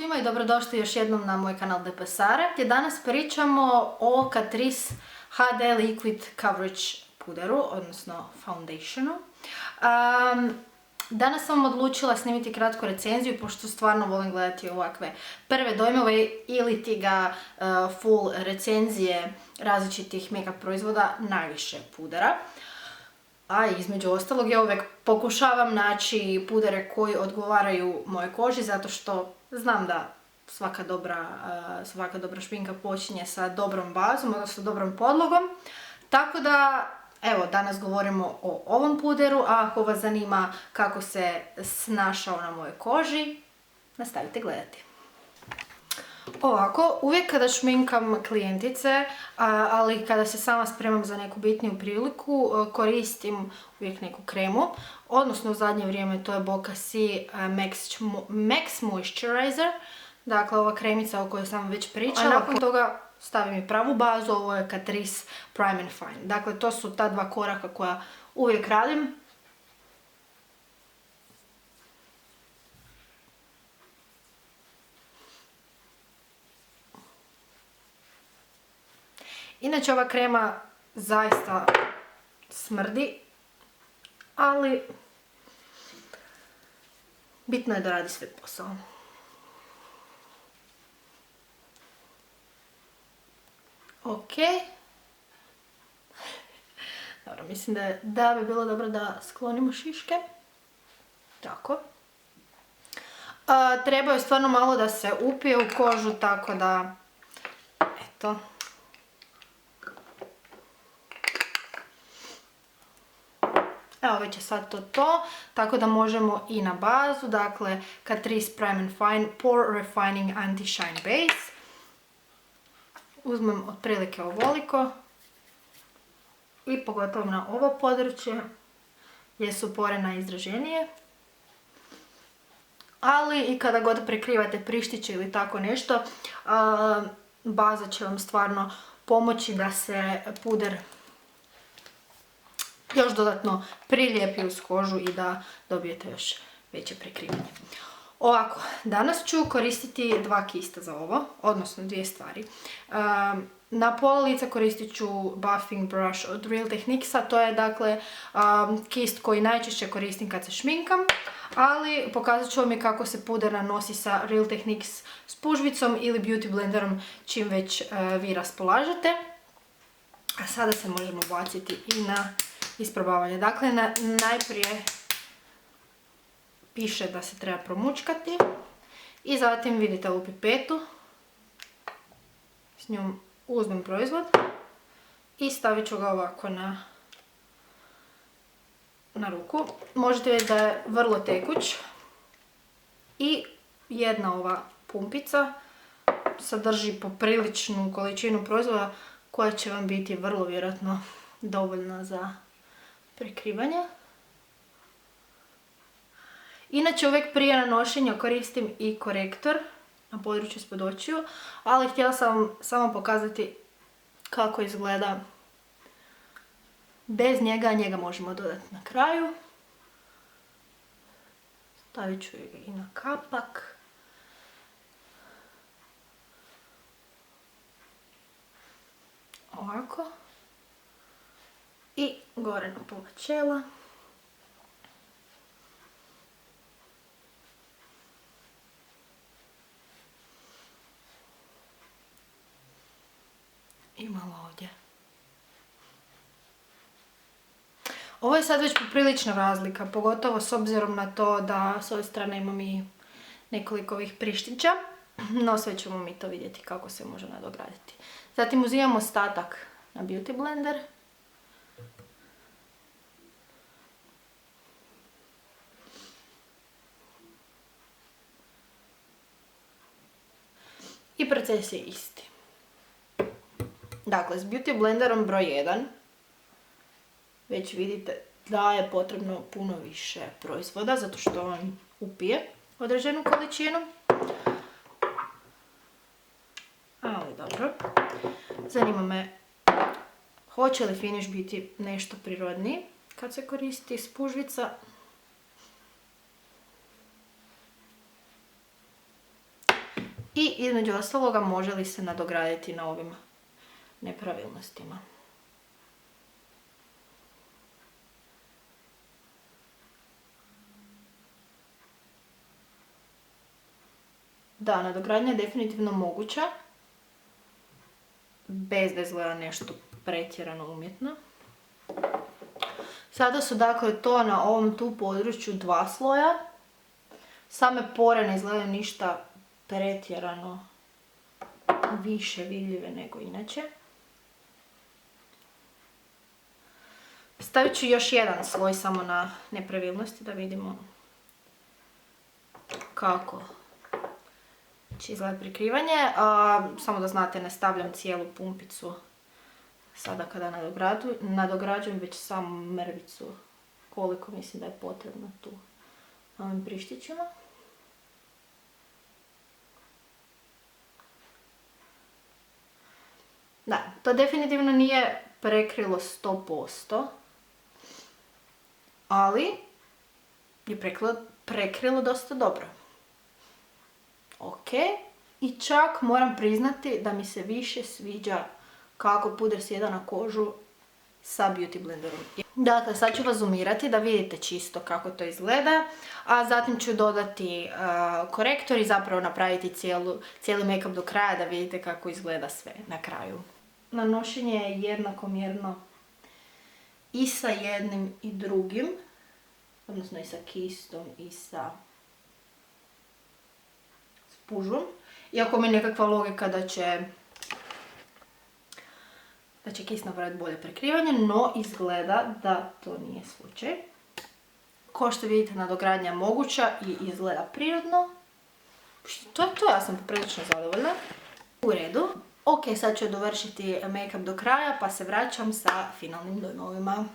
svima i dobrodošli još jednom na moj kanal Depesare, gdje danas pričamo o Catrice HD Liquid Coverage puderu, odnosno foundationu. Danas sam odlučila snimiti kratku recenziju, pošto stvarno volim gledati ovakve prve dojmove ili ti ga full recenzije različitih make-up proizvoda, najviše pudera. A između ostalog ja uvijek pokušavam naći pudere koji odgovaraju moje koži, zato što znam da svaka dobra šminka počinje sa dobrom bazom, odnosno dobrom podlogom. Tako da, evo, danas govorimo o ovom puderu, a ako vas zanima kako se snašao na mojoj koži, nastavite gledati. Ovako, uvijek kada šminkam klijentice, ali kada se sama spremam za neku bitniju priliku, koristim uvijek neku kremu. Odnosno u zadnje vrijeme to je Bokasi Max Moisturizer. Dakle, ova kremica o kojoj sam već pričala. A nakon toga stavim i pravu bazu, ovo je Catrice Prime and Fine. Dakle, to su ta dva koraka koja uvijek radim. Inače, ova krema zaista smrdi, ali bitno je da radi svoj posao. Ok. Dobro, mislim da bi bilo dobro da sklonimo šiške. Tako. Trebaju stvarno malo da se upije u kožu, tako da, eto. Evo, već je sad to, tako da možemo i na bazu, dakle Catrice Prime and Fine Pore Refining Anti-Shine Base. Uzmem otprilike ovoliko i pogotovo na ovo područje gdje su pore najizraženije. Ali i kada god prekrivate prištiće ili tako nešto, baza će vam stvarno pomoći da se puder još dodatno prilijepi uz kožu i da dobijete još veće prekrivanje. Ovako, danas ću koristiti dva kista za ovo, odnosno dvije stvari. Na pola lica koristit ću Buffing Brush od Real Techniquesa, to je dakle kist koji najčešće koristim kad se šminkam, ali pokazat ću vam i kako se puder nanosi sa Real Techniques spužvicom ili Beauty Blenderom, čim već vi raspolažete. A sada se možemo baciti i na isprobavanje. Dakle, najprije piše da se treba promučkati i zatim vidite ovu pipetu, s njom uzmem proizvod i stavit ću ga ovako na ruku. Možete vidjeti da je vrlo tekuć i jedna ova pumpica sadrži popriličnu količinu proizvoda koja će vam biti vrlo vjerojatno dovoljna za prekrivanje. Inače, uvijek prije nanošenja koristim i korektor na području ispod očiju, ali htjela sam vam samo pokazati kako izgleda bez njega. Njega možemo dodati na kraju. Stavit ću i na kapak. Ovako. I gore na pola čela. I malo ovdje. Ovo je sad već poprilična razlika, pogotovo s obzirom na to da s ove strane imam i nekoliko ovih prištića, no sve ćemo mi to vidjeti kako se može nadograditi. Zatim uzimamo ostatak na Beauty Blender. I proces je isti. Dakle, s Beauty Blenderom broj 1 već vidite da je potrebno puno više proizvoda, zato što on upije određenu količinu. Ali dobro. Zanima me hoće li finish biti nešto prirodniji kad se koristi spužvica. između ostaloga može li se nadograditi na ovim nepravilnostima. Da, nadogradnja je definitivno moguća, bez da izgleda nešto pretjerano umjetno. Sada su dakle to na ovom tu području 2 sloja. Same pore ne izgledaju ništa pretjerano više vidljive nego inače. Stavit ću još jedan sloj samo na nepravilnosti da vidimo kako će izgledati prikrivanje. Samo da znate, ne stavljam cijelu pumpicu sada kada nadograđujem, već samo mrvicu koliko mislim da je potrebno tu na ovim prištićima. Da, to definitivno nije prekrilo 100%, ali je prekrilo dosta dobro. Ok, i čak moram priznati da mi se više sviđa kako puder sjeda na kožu sa Beauty Blenderom. Dakle, sad ću vas zoomirati da vidite čisto kako to izgleda, a zatim ću dodati korektor i zapravo napraviti cijeli make-up do kraja da vidite kako izgleda sve na kraju. Nanošenje je jednakomjerno i sa jednim i drugim, odnosno i sa kistom i sa spužvom. Iako mi je nekakva logika da će kist napraviti bolje prekrivanje, no izgleda da to nije slučaj. Kao što vidite, nadogradnja je moguća i izgleda prirodno. To je to, ja sam poprilično zadovoljna. U redu. Ok, sad ću dovršiti make-up do kraja, pa se vraćam sa finalnim dojmovima.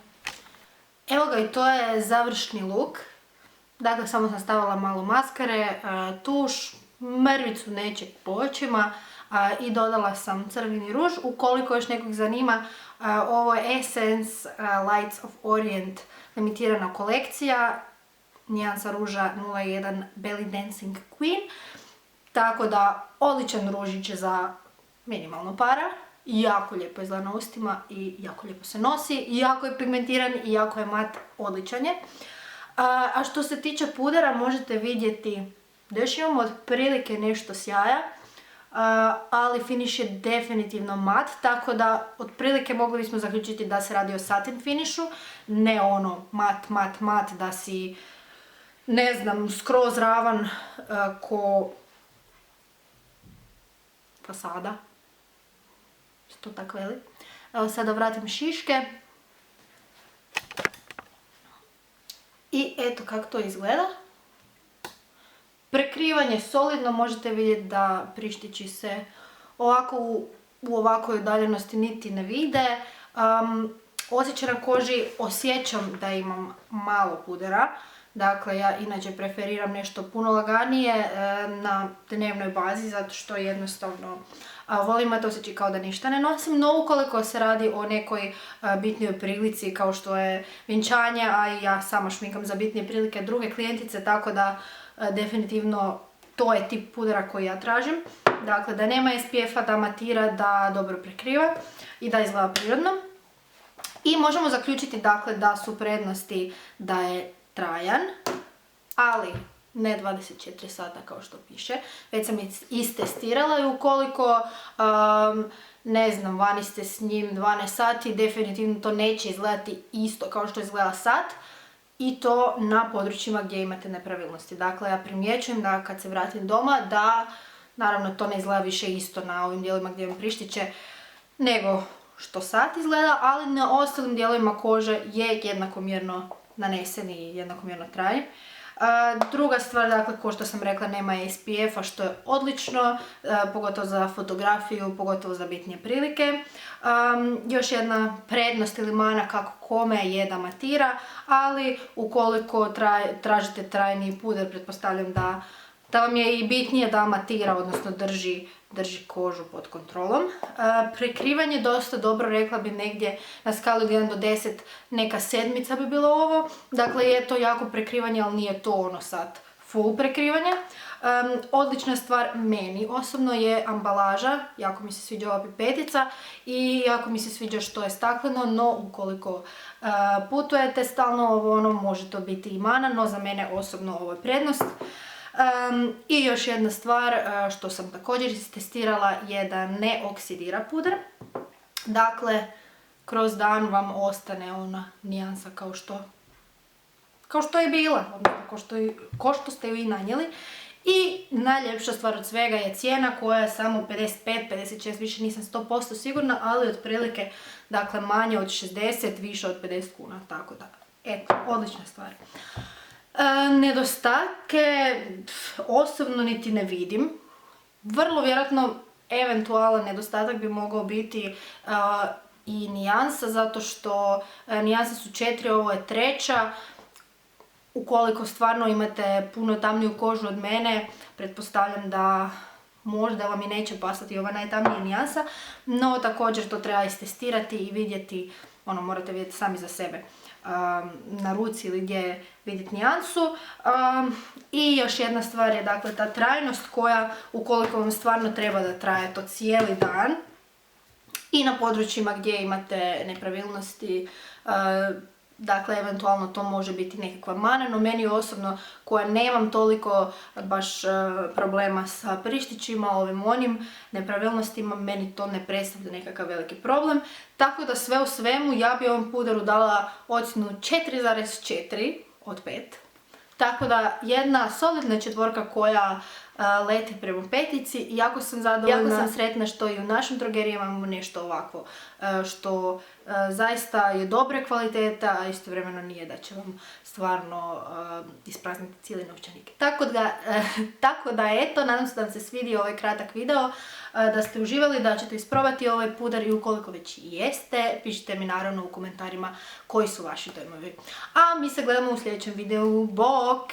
Evo ga, i to je završni look. Dakle, samo sam stavila malo maskare, tuš, mrvicu nečeg po očima i dodala sam crveni ruž. Ukoliko još nekog zanima, ovo je Essence Lights of Orient limitirana kolekcija. Nijansa ruža 01 Belly Dancing Queen. Tako da, odličan ružić za minimalno para. Jako lijepo izgleda na ustima i jako lijepo se nosi. Jako je pigmentiran i jako je mat, odličan je. A što se tiče pudera, možete vidjeti da još imamo otprilike nešto sjaja, ali finish je definitivno mat, tako da otprilike mogli bismo zaključiti da se radi o satin finishu, ne ono mat, da si, ne znam, skroz ravan ko fasada, se to tako veli. Evo sada vratim šiške. I eto kako to izgleda. Prekrivanje solidno, možete vidjeti da prištići se ovako u ovakvoj udaljenosti niti ne vide. Osjećaj na koži osjećam da imam malo pudera. Dakle, ja inače preferiram nešto puno laganije na dnevnoj bazi, zato što jednostavno volim imati osjećaj kao da ništa ne nosim. No, ukoliko se radi o nekoj bitnijoj prilici kao što je vjenčanje, a i ja sama šminkam za bitnije prilike druge klijentice, tako da definitivno to je tip pudera koji ja tražim. Dakle, da nema SPF-a, da matira, da dobro prekriva i da izgleda prirodno. I možemo zaključiti dakle da su prednosti da je trajan, ali ne 24 sata kao što piše. Već sam istestirala i ukoliko, ne znam, vani ste s njim 12 sati, definitivno to neće izgledati isto kao što izgleda sad. I to na područjima gdje imate nepravilnosti. Dakle, ja primjećujem da kad se vratim doma, da naravno to ne izgleda više isto na ovim dijelima gdje imam prištiće nego što sad izgleda, ali na ostalim dijelovima kože je jednakomjerno nanesen i jednakomjerno trajan. Druga stvar, dakle, kao što sam rekla, nema SPF-a, što je odlično, pogotovo za fotografiju, pogotovo za bitnije prilike. Još jedna prednost ili mana kako kome je da matira, ali ukoliko tražite trajniji puder, pretpostavljam da vam je i bitnije da matira, odnosno drži kožu pod kontrolom. Prekrivanje dosta dobro, rekla bi negdje na skali od 1 do 10, neka 7 bi bilo ovo. Dakle, je to jako prekrivanje, ali nije to ono sad full prekrivanje. Odlična stvar meni osobno je ambalaža, jako mi se sviđa ova pipetica i jako mi se sviđa što je stakleno, no ukoliko putujete stalno ovo ono, može to biti i mana, no za mene osobno ovo je prednost. I još jedna stvar što sam također testirala je da ne oksidira puder. Dakle, kroz dan vam ostane ona nijansa kao što je bila, odnosno kao što ste ju i nanijeli. I najljepša stvar od svega je cijena koja je samo 55, 56, više nisam 100% sigurna, ali otprilike, dakle, manje od 60, više od 50 kuna, tako da, eto, odlična stvar. Nedostatke osobno niti ne vidim. Vrlo vjerojatno eventualan nedostatak bi mogao biti i nijansa, zato što nijanse su 4, ovo je 3. Ukoliko stvarno imate puno tamniju kožu od mene, pretpostavljam da možda vam i neće pasati ova najtamnija nijansa, no također to treba istestirati i vidjeti, morate vidjeti sami za sebe na ruci ili gdje vidjeti nijansu. I još jedna stvar je, dakle, ta trajnost koja, ukoliko vam stvarno treba da traje to cijeli dan i na područjima gdje imate nepravilnosti, dakle, eventualno to može biti nekakva mana, no meni osobno, koja nemam toliko baš problema sa prištićima, ovim onim nepravilnostima, meni to ne predstavlja nekakav veliki problem. Tako da sve u svemu, ja bi ovom puderu dala ocjenu 4,4 od 5. Tako da jedna solidna 4 koja leti prema 5. I jako sam zadovoljna, jako sam sretna što i u našim drogerijama imamo nešto ovako, što zaista je dobre kvaliteta, a istovremeno nije da će vam stvarno isprazniti cijeli novčanik. Tako da eto, nadam se da vam se svidio ovaj kratak video, da ste uživali, da ćete isprobati ovaj puder i ukoliko već jeste, pišite mi naravno u komentarima koji su vaši dojmovi. A mi se gledamo u sljedećem videu. Bok!